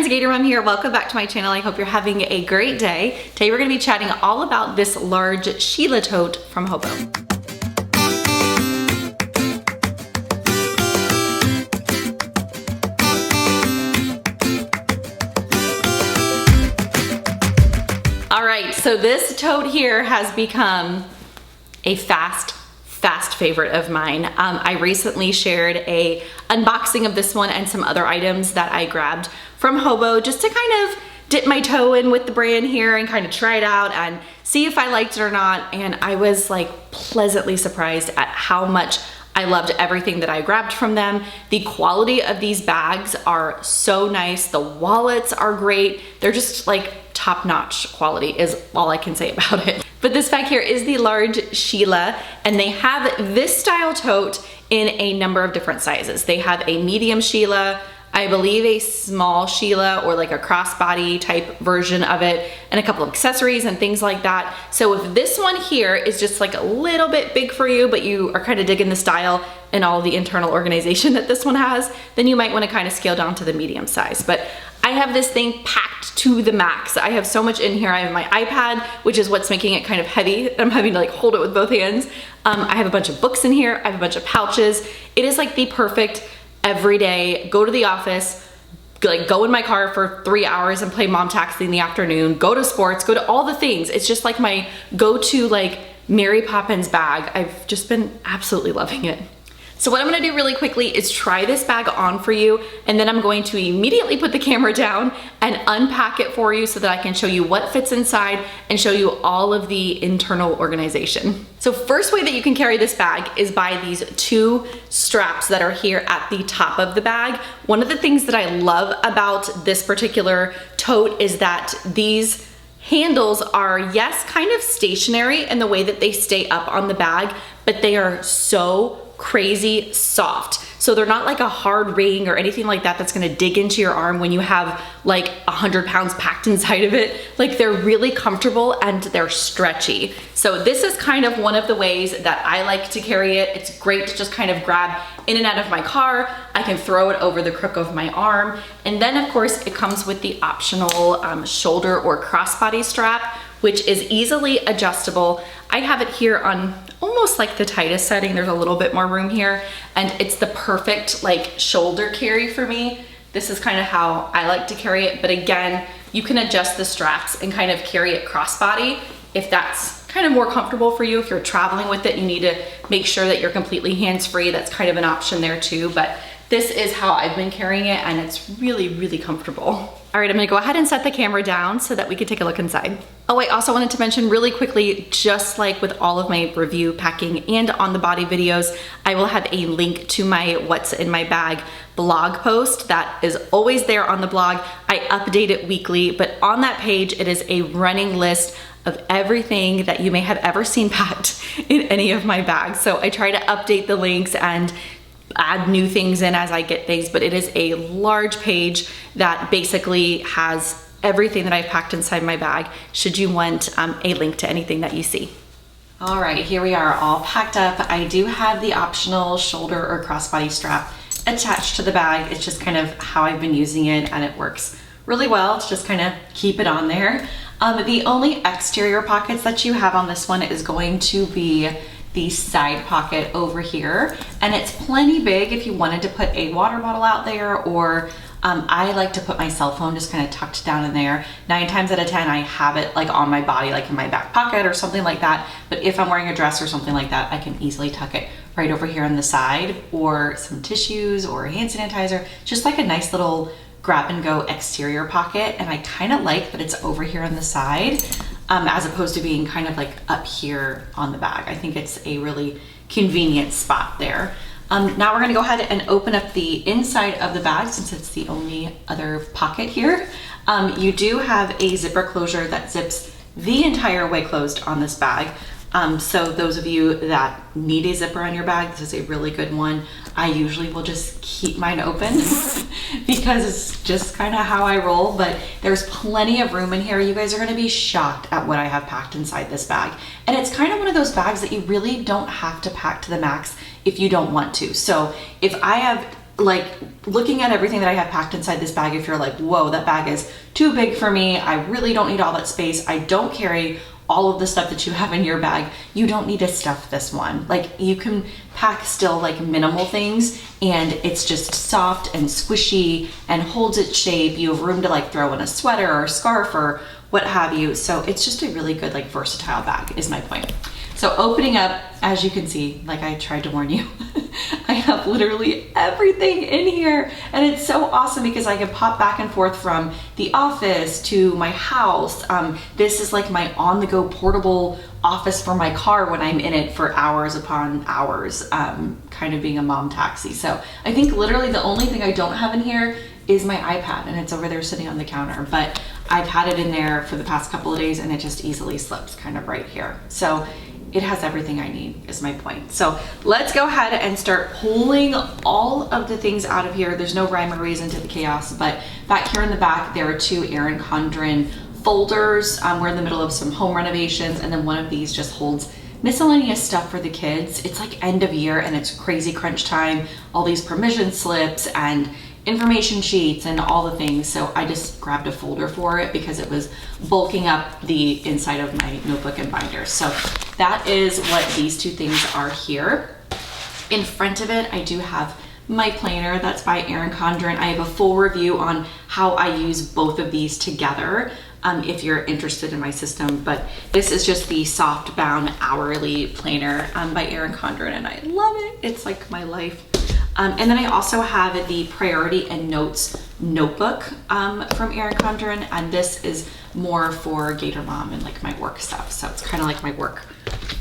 friends, GatorMom here. Welcome back to my channel. I hope you're having a great day. Today we're going to be chatting all about this large Sheila tote from HOBO. All right, so this tote here has become a fast favorite of mine. I recently shared a unboxing of this one and some other items that I grabbed from HOBO just to kind of dip my toe in with the brand here and kind of try it out and see if I liked it or not. And I was like pleasantly surprised at how much I loved everything that I grabbed from them. The quality of these bags are so nice. The wallets are great. They're just like top-notch quality is all I can say about it. But this bag here is the large Sheila, and they have this style tote in a number of different sizes. They have a medium Sheila, I believe a small Sheila, or like a crossbody type version of it, and a couple of accessories and things like that. So if this one here is just like a little bit big for you, but you are kind of digging the style and all the internal organization that this one has, then you might want to kind of scale down to the medium size. But I have this thing packed to the max. I have so much in here. I have my iPad, which is what's making it kind of heavy. I'm having to like hold it with both hands. I have a bunch of books in here. I have a bunch of pouches. It is like the perfect everyday, go to the office, like go in my car for 3 hours and play mom taxi in the afternoon, go to sports, go to all the things. It's just like my go-to like Mary Poppins bag. I've just been absolutely loving it. So what I'm gonna do really quickly is try this bag on for you, and then I'm going to immediately put the camera down and unpack it for you so that I can show you what fits inside and show you all of the internal organization. So first way that you can carry this bag is by these two straps that are here at the top of the bag. One of the things that I love about this particular tote is that these handles are, yes, kind of stationary in the way that they stay up on the bag, but they are so crazy soft. So they're not like a hard ring or anything like that that's gonna dig into your arm when you have like 100 pounds packed inside of it. Like they're really comfortable and they're stretchy. So this is kind of one of the ways that I like to carry it. It's great to just kind of grab in and out of my car. I can throw it over the crook of my arm. And then of course it comes with the optional shoulder or crossbody strap, which is easily adjustable. I have it here on almost like the tightest setting. There's a little bit more room here, and it's the perfect like shoulder carry for me. This is kind of how I like to carry it, but again, you can adjust the straps and kind of carry it crossbody if that's kind of more comfortable for you. If you're traveling with it, you need to make sure that you're completely hands-free. That's kind of an option there too, but this is how I've been carrying it, and it's really, really comfortable. All right, I'm gonna go ahead and set the camera down so that we can take a look inside. Oh, I also wanted to mention really quickly, just like with all of my review, packing, and on the body videos, I will have a link to my What's in My Bag blog post that is always there on the blog. I update it weekly, but on that page, it is a running list of everything that you may have ever seen packed in any of my bags. So I try to update the links and add new things in as I get things, but it is a large page that basically has everything that I've packed inside my bag, should you want a link to anything that you see. All right, here we are all packed up. I do have the optional shoulder or crossbody strap attached to the bag. It's just kind of how I've been using it, and it works really well to just kind of keep it on there. The only exterior pockets that you have on this one is going to be the side pocket over here, and it's plenty big if you wanted to put a water bottle out there, or I like to put my cell phone just kind of tucked down in there. 9 times out of 10 I have it like on my body, like in my back pocket or something like that, but if I'm wearing a dress or something like that, I can easily tuck it right over here on the side, or some tissues or hand sanitizer, just like a nice little grab and go exterior pocket. And I kind of like that it's over here on the side, as opposed to being kind of like up here on the bag. I think it's a really convenient spot there. Now we're gonna go ahead and open up the inside of the bag since it's the only other pocket here. You do have a zipper closure that zips the entire way closed on this bag. So those of you that need a zipper on your bag, this is a really good one. I usually will just keep mine open because it's just kind of how I roll, but there's plenty of room in here. You guys are gonna be shocked at what I have packed inside this bag. And it's kind of one of those bags that you really don't have to pack to the max if you don't want to. So if I have like looking at everything that I have packed inside this bag, if you're like, whoa, that bag is too big for me, I really don't need all that space, I don't carry all of the stuff that you have in your bag, you don't need to stuff this one. Like you can pack still like minimal things and it's just soft and squishy and holds its shape. You have room to like throw in a sweater or a scarf or what have you. So it's just a really good like versatile bag is my point. So opening up, as you can see, like I tried to warn you, I have literally everything in here, and it's so awesome because I can pop back and forth from the office to my house. This is like my on-the-go portable office for my car when I'm in it for hours upon hours, kind of being a mom taxi. So I think literally the only thing I don't have in here is my iPad, and it's over there sitting on the counter, but I've had it in there for the past couple of days and it just easily slips kind of right here. So it has everything I need is my point. So let's go ahead and start pulling all of the things out of here. There's no rhyme or reason to the chaos, but back here in the back, there are 2 Erin Condren folders. We're in the middle of some home renovations, and then one of these just holds miscellaneous stuff for the kids. It's like end of year and it's crazy crunch time, all these permission slips and information sheets and all the things. So I just grabbed a folder for it because it was bulking up the inside of my notebook and binder. So that is what these 2 things are here. In front of it, I do have my planner. That's by Erin Condren. I have a full review on how I use both of these together if you're interested in my system, but this is just the soft bound hourly planner by Erin Condren, and I love it. It's like my life. And then I also have the Priority and Notes notebook from Erin Condren, and this is more for Gator Mom and like my work stuff. So it's kind of like my work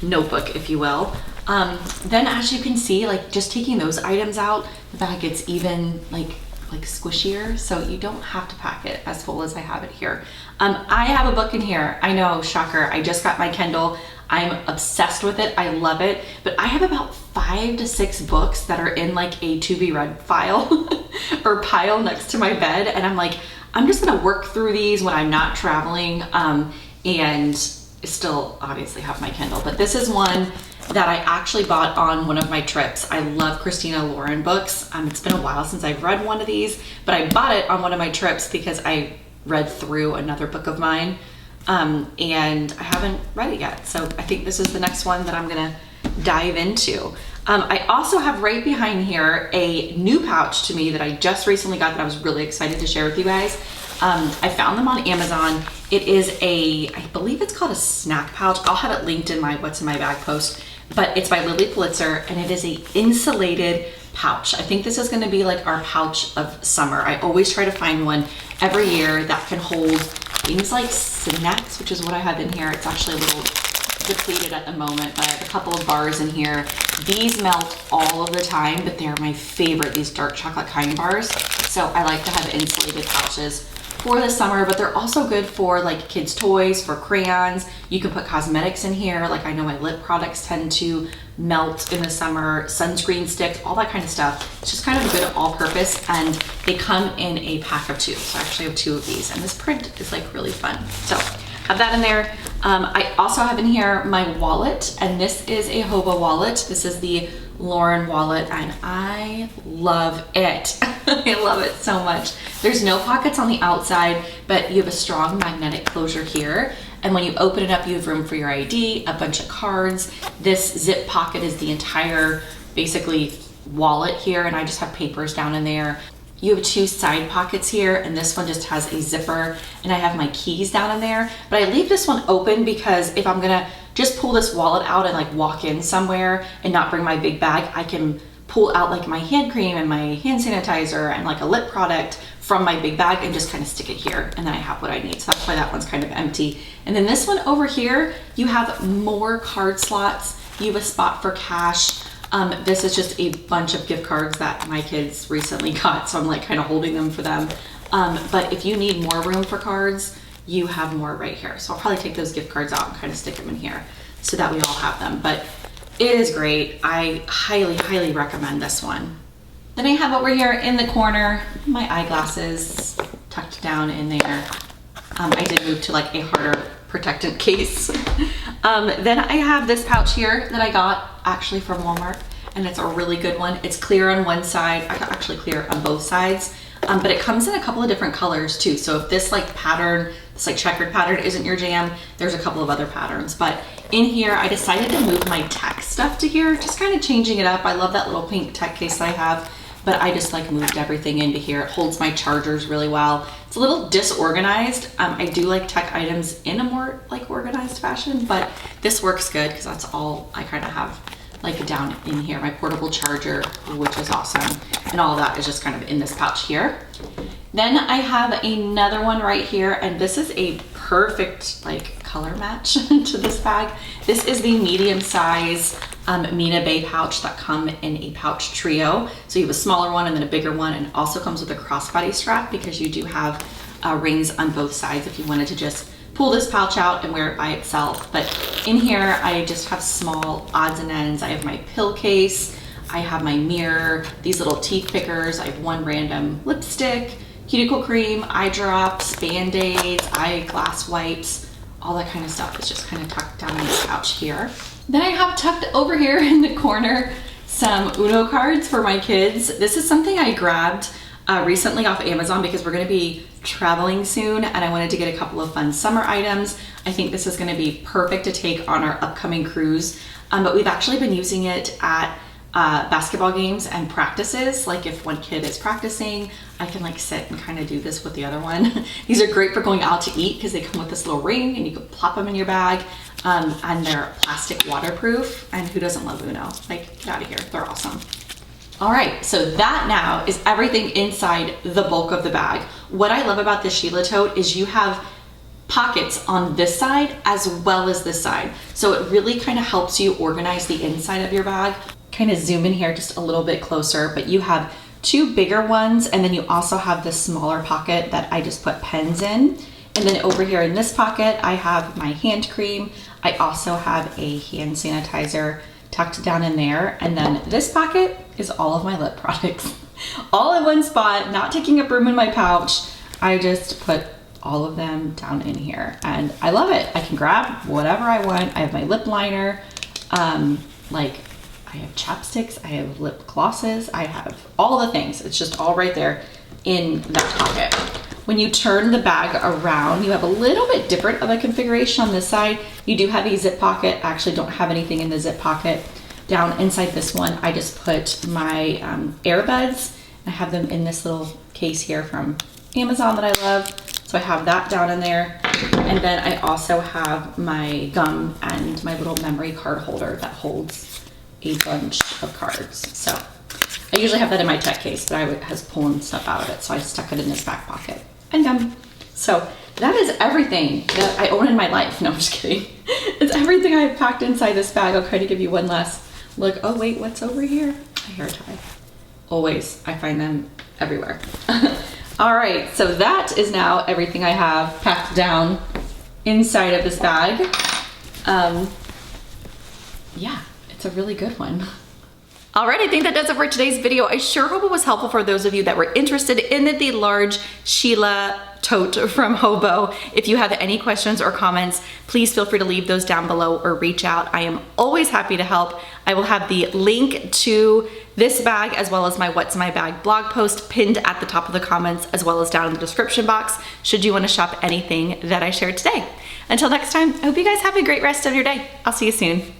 notebook, if you will. Then as you can see, like just taking those items out, the bag gets even like squishier, so you don't have to pack it as full as I have it here. I have a book in here. I know, shocker. I just got my Kindle. I'm obsessed with it. I love it. But I have about 5 to 6 books that are in like a to be read file or pile next to my bed. And I'm like, I'm just gonna work through these when I'm not traveling and still obviously have my Kindle. But this is one that I actually bought on one of my trips. I love Christina Lauren books. It's been a while since I've read one of these, but I bought it on one of my trips because I read through another book of mine. And I haven't read it yet. So I think this is the next one that I'm gonna dive into. I also have right behind here a new pouch to me that I just recently got that I was really excited to share with you guys. I found them on Amazon. It is I believe it's called a snack pouch. I'll have it linked in my What's in My Bag post, but it's by Lily Pulitzer and it is a insulated pouch. I think this is gonna be like our pouch of summer. I always try to find one every year that can hold things like snacks, which is what I have in here. It's actually a little depleted at the moment, but I have a couple of bars in here. These melt all of the time, but they're my favorite, these dark chocolate kind bars. So I like to have insulated pouches for the summer, but they're also good for like kids' toys, for crayons. You can put cosmetics in here. Like I know my lip products tend to melt in the summer, sunscreen sticks, all that kind of stuff. It's just kind of a good all-purpose, and they come in a pack of 2. So I actually have 2 of these, and this print is like really fun. So have that in there. I also have in here my wallet, and this is a HOBO wallet. This is the Lauren wallet, and I love it. I love it so much. There's no pockets on the outside, but you have a strong magnetic closure here. And when you open it up, you have room for your ID, a bunch of cards. This zip pocket is the entire, basically, wallet here, and I just have papers down in there. You have 2 side pockets here, and this one just has a zipper, and I have my keys down in there. But I leave this one open because if I'm gonna just pull this wallet out and like walk in somewhere and not bring my big bag, I can pull out like my hand cream and my hand sanitizer and like a lip product from my big bag and just kind of stick it here, and then I have what I need. So that's why that one's kind of empty. And then this one over here, you have more card slots. You have a spot for cash. This is just a bunch of gift cards that my kids recently got, so I'm like kind of holding them for them. But if you need more room for cards, you have more right here. So I'll probably take those gift cards out and kind of stick them in here so that we all have them. But it is great. I highly, highly recommend this one. Then I have over here in the corner, my eyeglasses tucked down in there. I did move to like a harder protectant case. Then I have this pouch here that I got actually from Walmart. and it's a really good one. It's clear on one side, actually clear on both sides, but it comes in a couple of different colors too. So if this like pattern, this like checkered pattern isn't your jam, there's a couple of other patterns. But in here, I decided to move my tech stuff to here, just kind of changing it up. I love that little pink tech case that I have, but I just like moved everything into here. It holds my chargers really well. It's a little disorganized. I do like tech items in a more like organized fashion, but this works good because that's all I kind of have like down in here. My portable charger, which is awesome. And all of that is just kind of in this pouch here. Then I have another one right here, and this is a perfect like color match to this bag. This is the medium size Mina Bay pouch that come in a pouch trio. So you have a smaller one and then a bigger one, and it also comes with a crossbody strap because you do have rings on both sides if you wanted to just pull this pouch out and wear it by itself. But in here, I just have small odds and ends. I have my pill case, I have my mirror, these little teeth pickers, I have one random lipstick, cuticle cream, eye drops, band-aids, eyeglass wipes, all that kind of stuff is just kind of tucked down in this pouch here. Then I have tucked over here in the corner some Uno cards for my kids. This is something I grabbed recently off Amazon because we're gonna be traveling soon and I wanted to get a couple of fun summer items. I think this is gonna be perfect to take on our upcoming cruise, but we've actually been using it at basketball games and practices. Like if one kid is practicing, I can like sit and kind of do this with the other one. These are great for going out to eat because they come with this little ring and you can plop them in your bag, and they're plastic waterproof, and who doesn't love Uno? Like, get out of here, they're awesome. All right, so that now is everything inside the bulk of the bag. What I love about this Sheila tote is you have pockets on this side as well as this side. So it really kind of helps you organize the inside of your bag. Kind of zoom in here just a little bit closer, but you have two bigger ones, and then you also have this smaller pocket that I just put pens in. And then over here in this pocket, I have my hand cream. I also have a hand sanitizer tucked down in there. And then this pocket is all of my lip products. All in one spot, not taking up room in my pouch. I just put all of them down in here and I love it. I can grab whatever I want. I have my lip liner, like I have chapsticks, I have lip glosses, I have all the things. It's just all right there in that pocket. When you turn the bag around, you have a little bit different of a configuration on this side. You do have a zip pocket. I actually don't have anything in the zip pocket. Down inside this one, I just put my earbuds. I have them in this little case here from Amazon that I love. So I have that down in there. And then I also have my gum and my little memory card holder that holds a bunch of cards. So I usually have that in my tech case, but I was pulling stuff out of it. So I stuck it in this back pocket and gum. So that is everything that I own in my life. No, I'm just kidding. It's everything I've packed inside this bag. I'll try to give you one last look. Oh wait, what's over here? A hair tie. Always, I find them everywhere. All right, so that is now everything I have packed down inside of this bag. Yeah, it's a really good one. All right, I think that does it for today's video. I sure hope it was helpful for those of you that were interested in the large Sheila tote from HOBO. If you have any questions or comments, please feel free to leave those down below or reach out. I am always happy to help. I will have the link to this bag as well as my What's in My Bag blog post pinned at the top of the comments as well as down in the description box should you want to shop anything that I shared today. Until next time, I hope you guys have a great rest of your day. I'll see you soon.